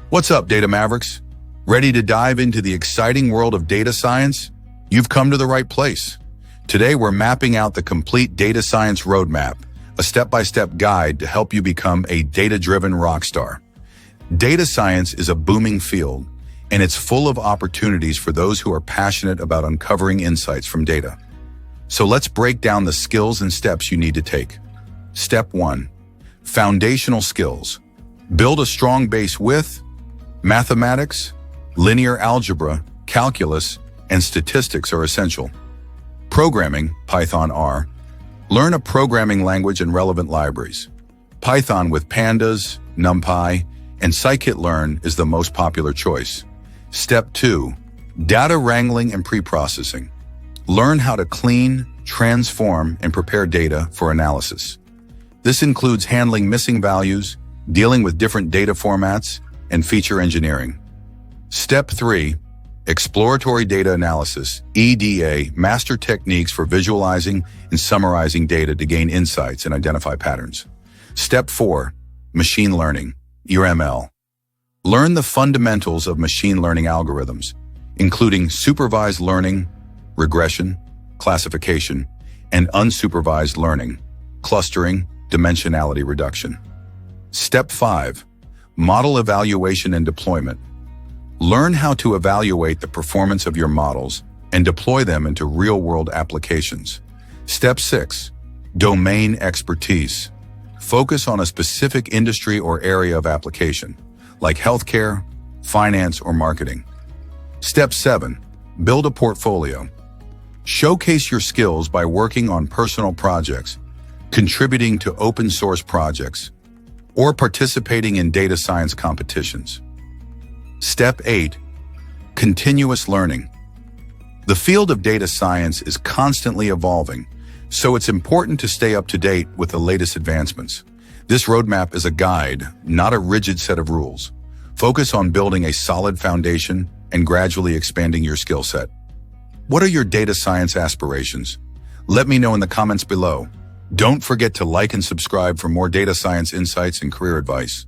What's up, Data Mavericks? Ready to dive into the exciting world of data science? You've come to the right place. Today, we're mapping out the complete data science roadmap, a step-by-step guide to help you become a data-driven rockstar. Data science is a booming field, and it's full of opportunities for those who are passionate about uncovering insights from data. So let's break down the skills and steps you need to take. Step 1. Foundational skills. Build a strong base with mathematics, linear algebra, calculus, and statistics are essential. Programming, Python R. Learn a programming language and relevant libraries. Python with pandas, NumPy, and scikit-learn is the most popular choice. Step 2. Data wrangling and pre-processing. Learn how to clean, transform, and prepare data for analysis. This includes handling missing values, dealing with different data formats, and feature engineering. Step 3. Exploratory data analysis, EDA, master techniques for visualizing and summarizing data to gain insights and identify patterns. Step 4. Machine learning, your ML. Learn the fundamentals of machine learning algorithms, including supervised learning, regression, classification, and unsupervised learning, clustering, dimensionality reduction. Step 5. Model evaluation and deployment. Learn how to evaluate the performance of your models and deploy them into real-world applications. Step 6. Domain expertise. Focus on a specific industry or area of application, like healthcare, finance, or marketing. Step 7. Build a portfolio. Showcase your skills by working on personal projects, contributing to open-source projects, or participating in data science competitions. Step 8. Continuous learning. The field of data science is constantly evolving, so it's important to stay up to date with the latest advancements. This roadmap is a guide, not a rigid set of rules. Focus on building a solid foundation and gradually expanding your skill set. What are your data science aspirations? Let me know in the comments below. Don't forget to like and subscribe for more data science insights and career advice.